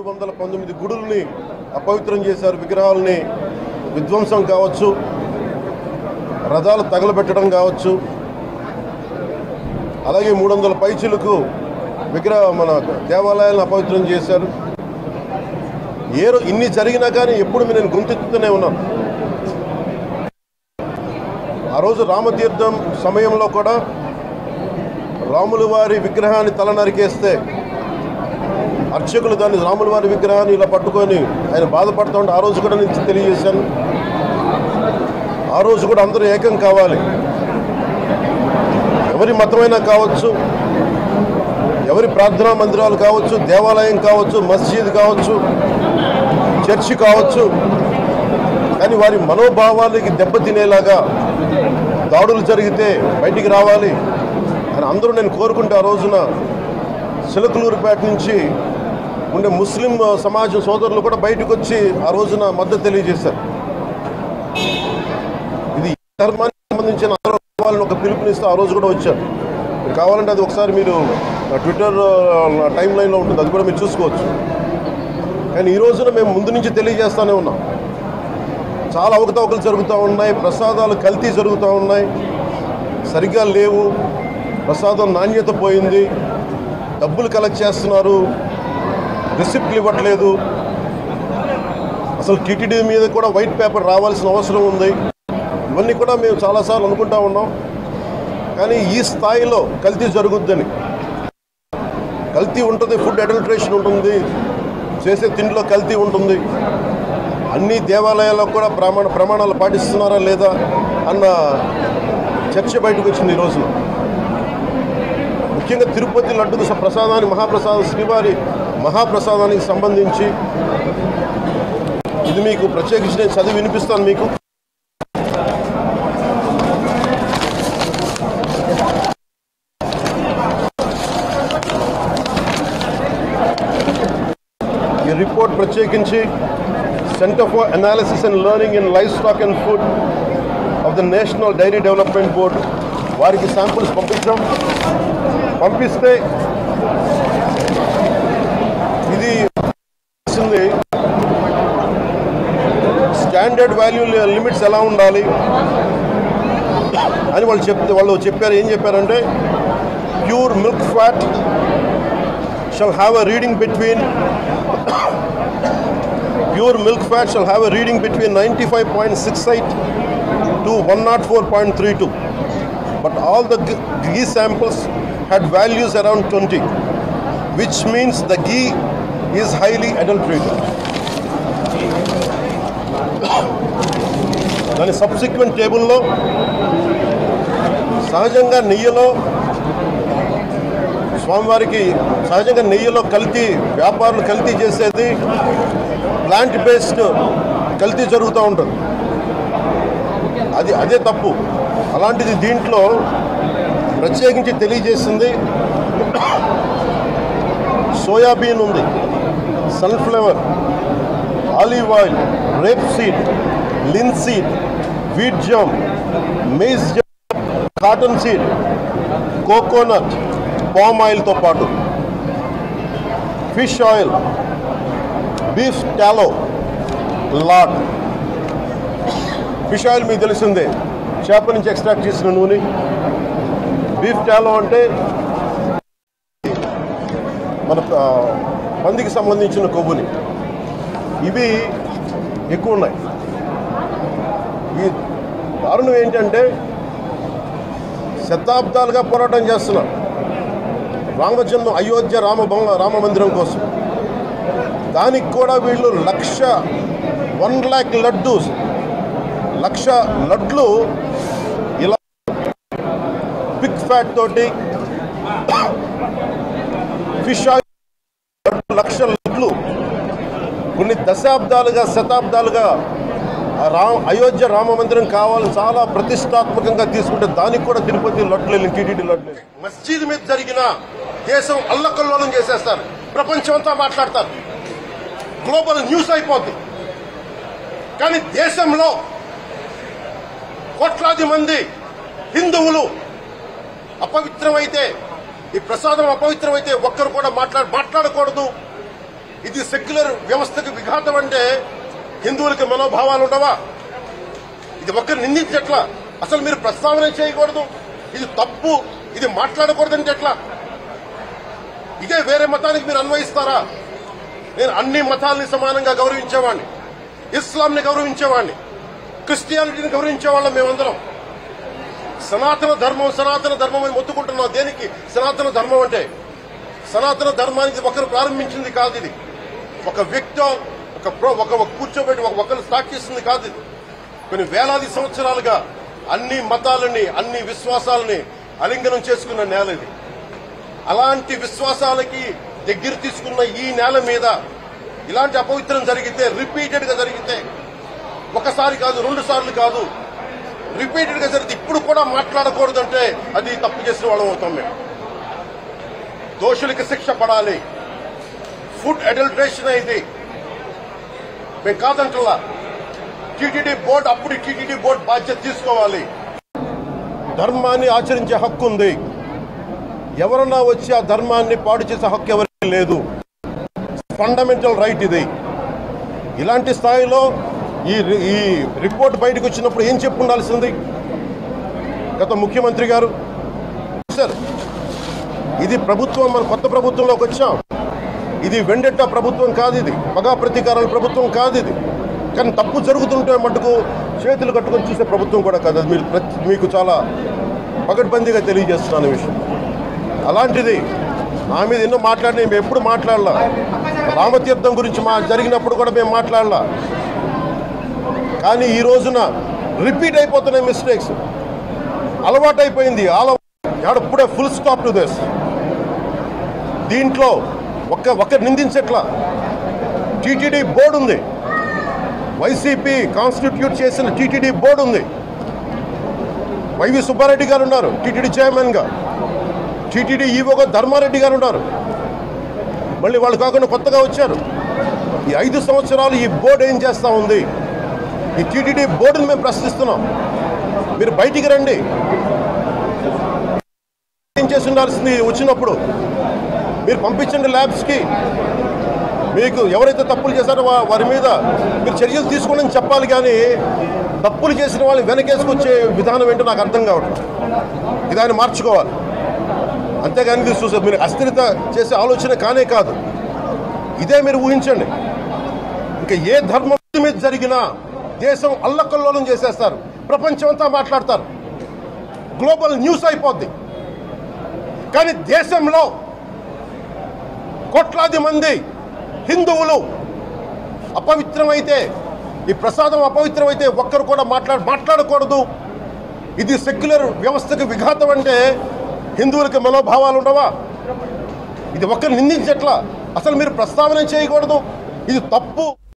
219 గుడుల్ని అపవిత్రం చేశారు. విగ్రహాలని విధ్వంసం కావచ్చు, రథాలు తగలబెట్టడం కావచ్చు, అలాగే 300 పైచిలకు మన దేవాలయాలను అపవిత్రం చేశారు. ఇన్ని జరిగినా కానీ ఎప్పుడు నేను గుంతెత్తుతూనే ఉన్నాను. ఆ రోజు రామతీర్థం సమయంలో కూడా రాముల వారి విగ్రహాన్ని తల నరికేస్తే అర్చకులు దాన్ని రాముల వారి విగ్రహాన్ని ఇలా పట్టుకొని ఆయన బాధపడుతూ ఉంటే ఆ రోజు కూడా నేను తెలియజేశాను. ఆ రోజు కూడా అందరూ ఏకం కావాలి. ఎవరి మతమైనా కావచ్చు, ఎవరి ప్రార్థనా మందిరాలు కావచ్చు, దేవాలయం కావచ్చు, మస్జిద్ కావచ్చు, చర్చి కావచ్చు, కానీ వారి మనోభావాలకి దెబ్బతినేలాగా దాడులు జరిగితే బయటికి రావాలి అని అందరూ నేను కోరుకుంటే ఆ రోజున చిలకలూరుపేట నుంచి ఉండే ముస్లిం సమాజం సోదరులు కూడా బయటకు వచ్చి ఆ రోజున మద్దతు తెలియజేశారు. ఇది ధర్మానికి సంబంధించిన వాళ్ళని ఒక పిలుపునిస్తూ ఆ రోజు కూడా వచ్చారు. కావాలంటే అది ఒకసారి మీరు ట్విట్టర్ టైం లైన్లో ఉంటుంది, అది కూడా మీరు చూసుకోవచ్చు. కానీ ఈ రోజున మేము ముందు నుంచి తెలియజేస్తూనే ఉన్నాం. చాలా అవకతవకలు జరుగుతూ ఉన్నాయి, ప్రసాదాలు కల్తీ జరుగుతూ ఉన్నాయి, సరిగ్గా లేవు, ప్రసాదం నాణ్యత పోయింది, డబ్బులు కలెక్ట్ చేస్తున్నారు, రిసిప్ట్లు ఇవ్వట్లేదు, అసలు టీటీడీ మీద కూడా వైట్ పేపర్ రావాల్సిన అవసరం ఉంది. ఇవన్నీ కూడా మేము చాలాసార్లు అనుకుంటా ఉన్నాం. కానీ ఈ స్థాయిలో కల్తీ జరుగుద్దని, కల్తీ ఉంటుంది, ఫుడ్ అడల్ట్రేషన్ ఉంటుంది, చేసే తిండిలో కల్తీ ఉంటుంది, అన్ని దేవాలయాల్లో కూడా ప్రమాణాలు పాటిస్తున్నారా లేదా అన్న చర్చ బయటకు వచ్చింది. ఈ రోజున ముఖ్యంగా తిరుపతి లడ్డుకు మహాప్రసాదం శ్రీవారి మహాప్రసాదానికి సంబంధించి ఇది మీకు ప్రత్యేకించి నేను చదివి వినిపిస్తాను మీకు. ఈ రిపోర్ట్ ప్రత్యేకించి Center for Analysis and Learning in Livestock and Food of the National Dairy Development Board వారికి శాంపుల్స్ పంపిస్తే ఇది స్టాండర్డ్ వాల్యూ లిమిట్స్ ఎలా ఉండాలి అని వాళ్ళు చెప్పారు. ఏం చెప్పారంటే pure milk fat shall have a reading between 95.68 to 104.32, but all the ghee samples had values around 20, which means the ghee is highly adulterated. దాని సబ్సిక్వెంట్ టేబుల్లో సహజంగా నెయ్యిలో కల్తీ వ్యాపారులు కల్తీ చేసేది ప్లాంట్ బేస్డ్ కల్తీ జరుగుతూ ఉంటుంది. అదే తప్పు. అలాంటిది దీంట్లో ప్రత్యేకించి తెలియజేసింది సోయాబీన్ ఉంది, sunflower, olive oil, rapeseed, linseed, wheat germ, maize germ, cottonseed, coconut, palm ఆయిల్తో పాటు fish oil, beef tallow, lard. Fish oil మీకు తెలిసిందే, చేప నుంచి ఎక్స్ట్రాక్ట్ చేసిన నూనె. బీఫ్ టాలో అంటే మన పందికి సంబంధించిన కొవ్వుని. ఇవి ఎక్కువ ఉన్నాయి. ఈ దారుణం ఏంటంటే శతాబ్దాలుగా పోరాటం చేస్తున్నాం అయోధ్య రామ మందిరం కోసం. దానికి కూడా వీళ్ళు 1,00,000 లక్ష లడ్లు ఇలా పిగ్ ఫ్యాట్ తోటి ఫిష్ ఆయిల్ 1,00,000 లడ్లు కొన్ని శతాబ్దాలుగా అయోధ్య రామ మందిరం కావాలని చాలా ప్రతిష్టాత్మకంగా తీసుకుంటే దానికి కూడా తిరుపతి లడ్లు టీటీడీ లడ్లు. మస్జిద్ మీద జరిగిన దేశం అల్లకల్లోలం చేసేస్తారు, ప్రపంచం అంతా మాట్లాడతారు, గ్లోబల్ న్యూస్ అయిపోద్ది. కానీ దేశంలో కోట్లాది మంది హిందువులు అపవిత్రమైతే, ఈ ప్రసాదం అపవిత్రమైతే ఒక్కరు కూడా మాట్లాడకూడదు, ఇది సెక్యులర్ వ్యవస్థకు విఘాతం అంటే హిందువులకి మనోభావాలు ఉండవా? ఇది ఒక్కరు నిందించట్లా? అసలు మీరు ప్రస్తావన చేయకూడదు, ఇది తప్పు, ఇది మాట్లాడకూడదంటే ఎట్లా? ఇదే వేరే మతానికి మీరు అన్వయిస్తారా? నేను అన్ని మతాలని సమానంగా గౌరవించేవాడిని, ఇస్లాంని గౌరవించేవాడిని, క్రిస్టియానిటీని గౌరవించేవాళ్ళం. మేమందరం సనాతన ధర్మం అని మొత్తుకుంటున్నాం. దేనికి సనాతన ధర్మం అంటే? సనాతన ధర్మానికి ఒకరు ప్రారంభించింది కాదు. ఇది ఒక వ్యక్తి ఒక కూర్చోబెట్టి ఒకరు స్టార్ట్ చేసింది కాదు. ఇది కొన్ని వేలాది సంవత్సరాలుగా అన్ని మతాలని, అన్ని విశ్వాసాలని అలింగనం చేసుకున్న నేల ఇది. అలాంటి విశ్వాసాలకి దగ్గర తీసుకున్న ఈ నేల మీద ఇలాంటి అపవిత్రం జరిగితే, రిపీటెడ్ గా జరిగితే, ఒకసారి కాదు, 2 సార్లు కాదు, రిపీటెడ్ గా జరిగితే ఇప్పుడు కూడా మాట్లాడకూడదంటే అది తప్పు చేసిన వాళ్ళం అవుతాం. మేము దోషులకి శిక్ష పడాలి. ఫుడ్ అడల్ట్రేషన్ అయింది, మేము కాదంటలా. టీటీడీ బోర్డు, అప్పుడు టీటీడీ బోర్డు బాధ్యత తీసుకోవాలి. ధర్మాన్ని ఆచరించే హక్కు ఉంది. ఎవరన్నా వచ్చి ఆ ధర్మాన్ని పాడు చేసే హక్కు ఎవరికి లేదు. ఫండమెంటల్ రైట్ ఇది. ఇలాంటి స్థాయిలో ఈ రిపోర్ట్ బయటకు వచ్చినప్పుడు ఏం చెప్పు ఉండాల్సింది గత ముఖ్యమంత్రి గారు? సార్, ఇది ప్రభుత్వం, మన కొత్త ప్రభుత్వంలోకి వచ్చాం. ఇది వెండెట్టా ప్రభుత్వం కాదు, ఇది పగా ప్రతీకారాల ప్రభుత్వం కాదు. ఇది కానీ తప్పు జరుగుతుంటే మటుకు చేతులు కట్టుకొని చూసే ప్రభుత్వం కూడా కాదు. అది మీకు చాలా పకడ్బందీగా తెలియజేస్తున్నాను విషయం. అలాంటిది నా మీద ఎన్నో మాట్లాడినా మేము ఎప్పుడు మాట్లాడలా. రామతీర్థం గురించి జరిగినప్పుడు కూడా మేము మాట్లాడలా. కానీ ఈ రోజున రిపీట్ అయిపోతున్నాయి మిస్టేక్స్. అలవాటైపోయింది. ఎప్పుడే ఫుల్ స్టాప్ టు దిస్. దీంట్లో ఒక్కరు నిందించట్లా. టీటీడీ బోర్డు ఉంది, వైసీపీ కాన్స్టిట్యూట్ చేసిన టీటీడీ బోర్డు ఉంది. వైవి సుబ్బారెడ్డి గారు ఉన్నారు టీటీడీ చైర్మన్ గా. టీటీడీ ఈవోగా ధర్మారెడ్డి గారు ఉన్నారు. మళ్ళీ వాళ్ళు కాకుండా కొత్తగా వచ్చారు. ఈ 5 సంవత్సరాలు ఈ బోర్డు ఏం చేస్తా ఉంది? ఈ టీటీడీ బోర్డుని మేము ప్రశ్నిస్తున్నాం. మీరు బయటికి రండి. ఏం చేసి ఉండాల్సింది? వచ్చినప్పుడు మీరు పంపించండి ల్యాబ్స్కి. మీకు ఎవరైతే తప్పులు చేశారో వారి మీద మీరు చర్యలు తీసుకోండి అని చెప్పాలి. కానీ తప్పులు చేసిన వాళ్ళు వెనకేసుకొచ్చే విధానం ఏంటో నాకు అర్థం కావట్లేదు. ఇదాన్ని మార్చుకోవాలి. అంతేగాని మీరు అస్థిరత చేసే ఆలోచన కానే కాదు. ఇదే మీరు ఊహించండి. ఇంకా ఏ ధర్మం మీద జరిగినా దేశం అల్లకల్లోలం చేసేస్తారు, ప్రపంచం అంతా మాట్లాడతారు, గ్లోబల్ న్యూస్ అయిపోద్ది. కానీ దేశంలో కోట్లాది మంది హిందువులు అపవిత్రమైతే, ఈ ప్రసాదం అపవిత్రమైతే ఒక్కరు కూడా మాట్లాడకూడదు. ఇది సెక్యులర్ వ్యవస్థకు విఘాతం అంటే హిందువులకి మనోభావాలు ఉండవా? ఇది ఒక్కరు నిందించట్లా? అసలు మీరు ప్రస్తావన చేయకూడదు, ఇది తప్పు.